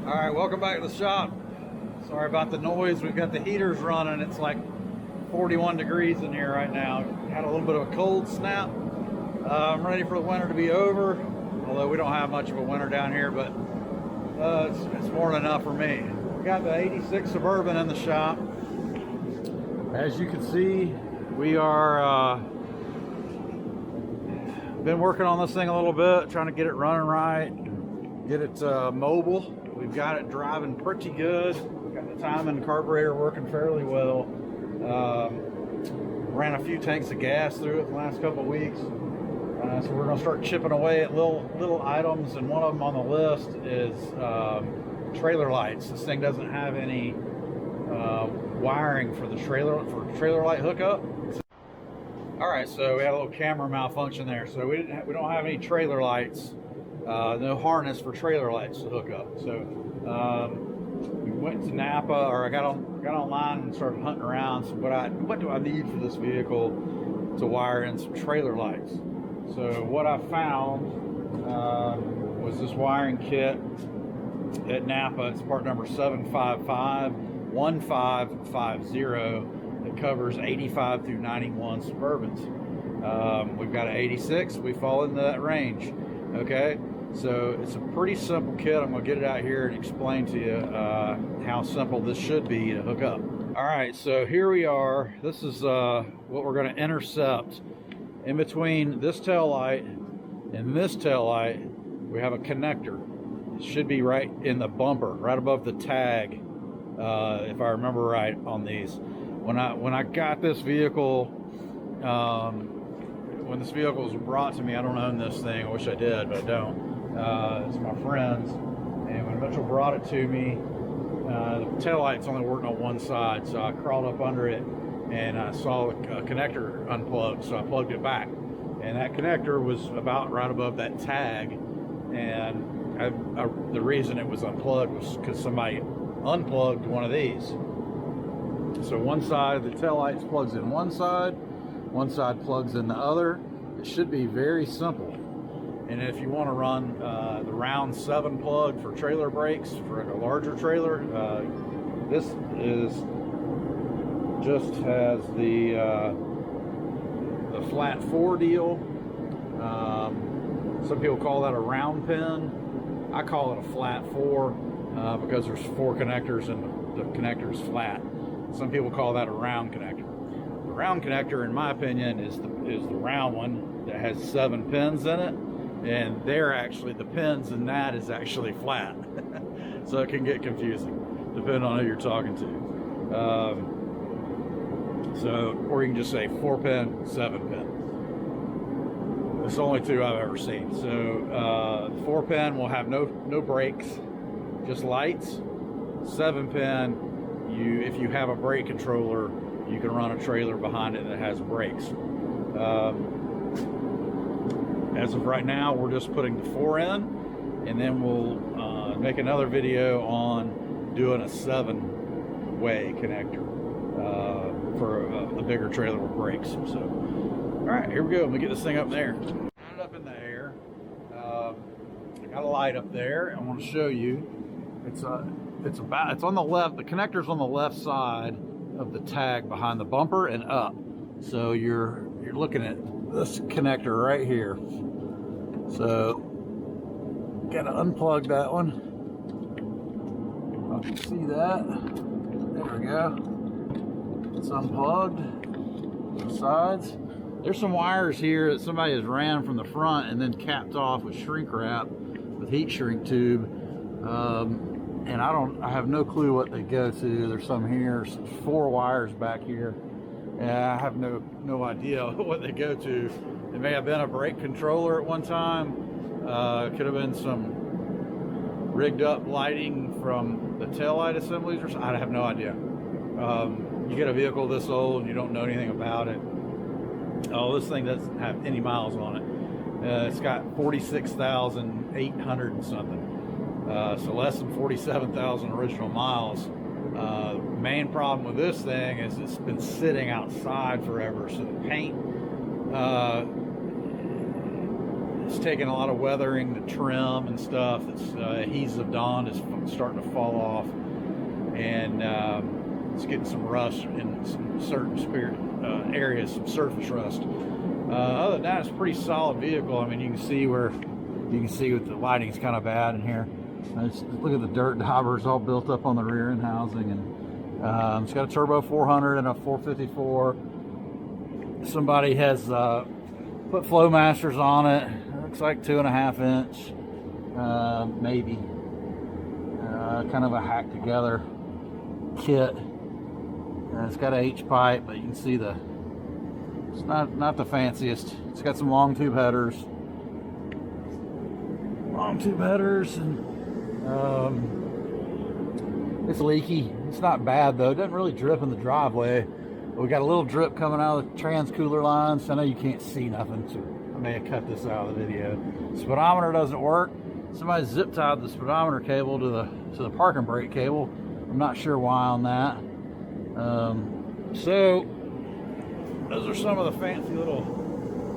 All right, welcome back to the shop. Sorry about the noise. We've got the heaters running. It's like 41 degrees in here right now. Had a little bit of a cold snap. I'm ready for the winter to be over, although we don't have much of a winter down here, but it's more than enough for me. We got the 86 Suburban in the shop. As you can see, we are been working on this thing a little bit, trying to get it running right, get it mobile. We've got it driving pretty good. Got the timing and carburetor working fairly well. Ran a few tanks of gas through it the last couple of weeks. So we're going to start chipping away at little items, and one of them on the list is trailer lights. This thing doesn't have any wiring for the trailer light hookup. All right, so we had a little camera malfunction there. So we don't have any trailer lights, no harness for trailer lights to hook up. So we went to Napa, or I got online and started hunting around. So what do I need for this vehicle to wire in some trailer lights? So what I found was this wiring kit at Napa. It's part number 755-1550. That covers 85 through 91 Suburbans. We've got an 86. We fall into that range. Okay, so it's a pretty simple kit. I'm going to get it out here and explain to you how simple this should be to hook up. All right, so here we are. This is what we're going to intercept. In between this tail light and this tail light, we have a connector. It should be right in the bumper, right above the tag, if I remember right on these. When I got this vehicle, when this vehicle was brought to me, I don't own this thing. I wish I did, but I don't. It's my friend's. And when Mitchell brought it to me, the taillight's only working on one side, so I crawled up under it and I saw a connector unplugged, so I plugged it back. And that connector was about right above that tag. And the reason it was unplugged was because somebody unplugged one of these. So one side of the taillights plugs in one side plugs in the other. It should be very simple. And if you want to run the round 7 plug for trailer brakes for a larger trailer, this just has the flat 4 deal. Some people call that a round pin. I call it a flat 4 because there's 4 connectors and the connector is flat. Some people call that a round connector. The round connector, in my opinion, is the round one that has 7 pins in it, and the pins in that is actually flat. So it can get confusing depending on who you're talking to. Or you can just say 4 pin, 7 pin. It's the only 2 I've ever seen. So 4 pin will have no brakes, just lights. 7 pin, if you have a brake controller, you can run a trailer behind it that has brakes. As of right now, we're just putting the 4 in, and then we'll make another video on doing a 7-way connector for a bigger trailer with brakes. So, all right, here we go. Let me get this thing up there. Got it up in the air. I got a light up there. I want to show you. It's on the left. The connector's on the left side of the tag behind the bumper and up. So you're looking at this connector right here. So gotta unplug that one. I can see that. There we go. It's unplugged. The sides. There's some wires here that somebody has ran from the front and then capped off with shrink wrap with heat shrink tube. And I have no clue what they go to. There's some here, 4 wires back here. And I have no idea what they go to. It may have been a brake controller at one time. Could have been some rigged up lighting from the taillight assemblies or something. I have no idea. You get a vehicle this old and you don't know anything about it. Oh, this thing doesn't have any miles on it. It's got 46,800 and something. So less than 47,000 original miles. Main problem with this thing is it's been sitting outside forever, so the paint It's taking a lot of weathering, the trim and stuff. It's adhesive Dawn is starting to fall off, and it's getting some rust in some certain areas, some surface rust. Other than that, it's a pretty solid vehicle. I mean, you can see with the lighting's kind of bad in here. Look at the dirt daubers all built up on the rear end housing, and it's got a turbo 400 and a 454. Somebody has put Flowmasters on it. It looks like 2.5 inch, maybe. Kind of a hacked together kit. It's got a H pipe, but you can see it's not the fanciest. It's got some long tube headers. And it's leaky. It's not bad though. It doesn't really drip in the driveway. We got a little drip coming out of the trans cooler lines. I know you can't see nothing, so I may have cut this out of the video. Speedometer doesn't work. Somebody zip tied the speedometer cable to the parking brake cable. I'm not sure why on that. So those are some of the fancy little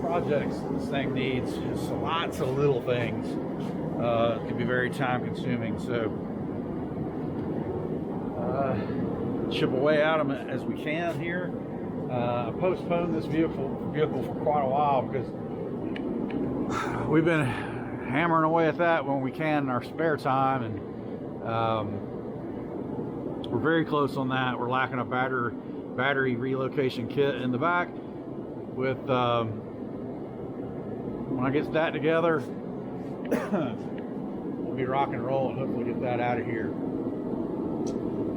projects this thing needs. It's lots of little things. It can be very time consuming. So chip away at them as we can here. I postponed this vehicle for quite a while because we've been hammering away at that when we can in our spare time, and we're very close on that. We're lacking a battery relocation kit in the back. With when I get that together, we'll be rock and roll and hopefully get that out of here,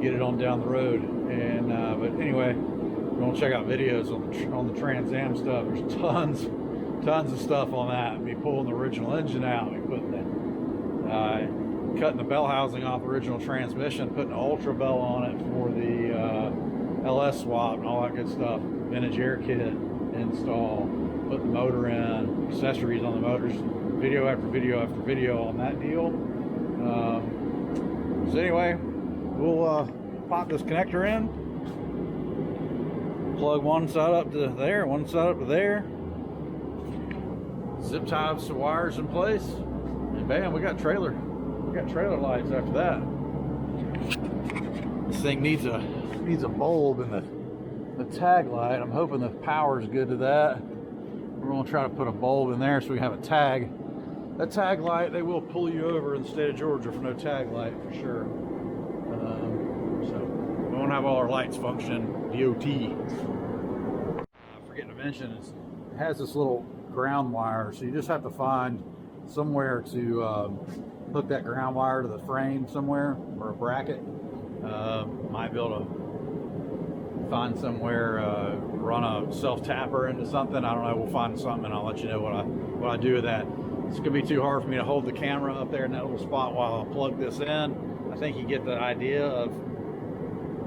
get it on down the road. And but anyway, we're gonna check out videos on the Trans Am stuff. There's tons of stuff on that. Me pulling the original engine out, me putting cutting the bell housing off the original transmission, putting an ultra bell on it for the LS swap and all that good stuff. Vintage air kit install, put the motor in, accessories on the motors, video after video after video on that deal. So anyway, we'll pop this connector in, plug one side up to there, one side up to there, zip tie some wires in place, and bam, we got trailer lights after that. This thing needs a bulb in the tag light. I'm hoping the power is good to that. We're going to try to put a bulb in there so we have a tag. That tag light, they will pull you over in the state of Georgia for no tag light for sure. So we won't have all our lights function DOT. Forgetting to mention, it has this little ground wire, so you just have to find somewhere to hook that ground wire to the frame somewhere, or a bracket. Might be able to find somewhere, run a self-tapper into something. I don't know, we'll find something and I'll let you know what I do with that. It's gonna be too hard for me to hold the camera up there in that little spot while I plug this in. I think you get the idea of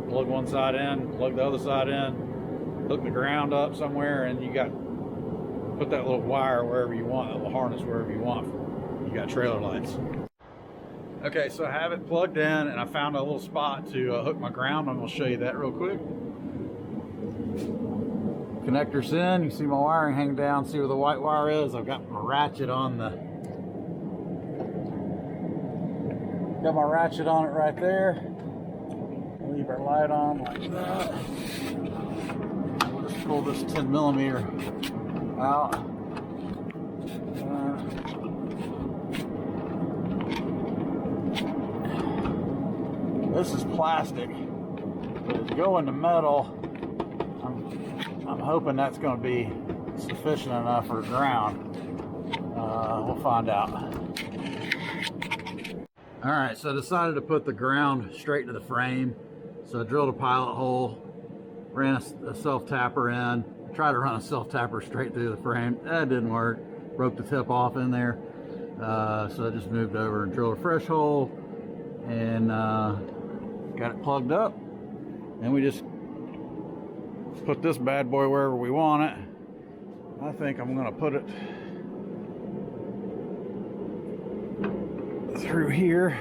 plug one side in, plug the other side in, hook the ground up somewhere, and you got, put that little wire wherever you want, that little harness wherever you want. You got trailer lights. Okay, so I have it plugged in and I found a little spot to hook my ground. I'm gonna show you that real quick. Connector's in, you see my wiring hang down, see where the white wire is. I've got my ratchet on got my ratchet on it right there. Leave our light on like that. We'll just pull this 10mm out. This is plastic, but it's going to metal. I'm hoping that's going to be sufficient enough for ground. We'll find out. All right, so I decided to put the ground straight to the frame. So I drilled a pilot hole, ran a self-tapper in. I tried to run a self-tapper straight through the frame. That didn't work. Broke the tip off in there. So I just moved over and drilled a fresh hole and got it plugged up. And we just put this bad boy wherever we want it. I think I'm gonna put it through here.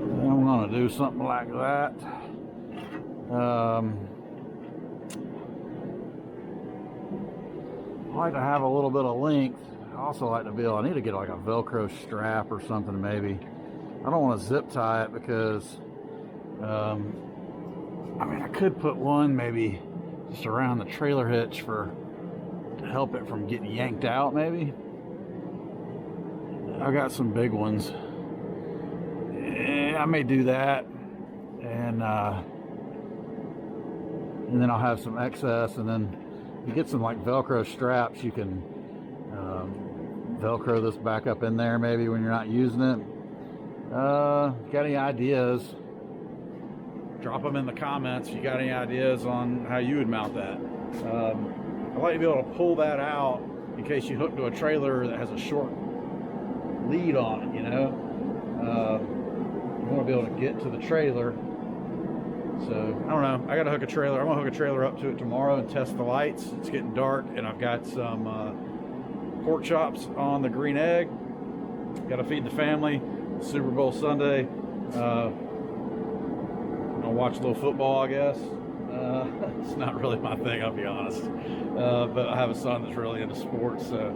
And I'm gonna do something like that. like to have a little bit of length. I also like to be able, I need to get like a Velcro strap or something maybe. I don't want to zip tie it because, I mean, I could put one maybe just around the trailer hitch to help it from getting yanked out maybe. I got some big ones. I may do that, and then I'll have some excess, and then you get some like Velcro straps. You can Velcro this back up in there maybe when you're not using it. Got any ideas? Drop them in the comments if you got any ideas on how you would mount that. I'd like to be able to pull that out in case you hook to a trailer that has a short lead on it, you know. You want to be able to get to the trailer. So I don't know, I gotta hook a trailer. I'm gonna hook a trailer up to it tomorrow and test the lights. It's getting dark, and I've got some pork chops on the green egg. Gotta feed the family. Super Bowl Sunday. I'll watch a little football, I guess. It's not really my thing, I'll be honest. But I have a son that's really into sports, so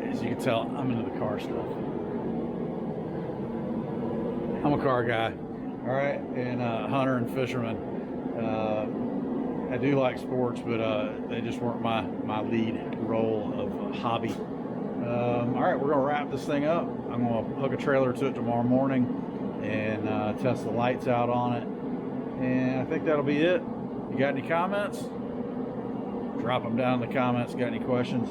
as you can tell, I'm into the car stuff. I'm a car guy, all right, and hunter and fisherman. I do like sports, but they just weren't my lead role of hobby. All right, we're gonna wrap this thing up. I'm gonna hook a trailer to it tomorrow morning and test the lights out on it. And I think that'll be it. You got any comments? Drop them down in the comments. Got any questions?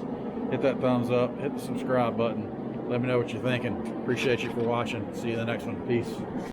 Hit that thumbs up, hit the subscribe button. Let me know what you're thinking. Appreciate you for watching. See you in the next one. Peace.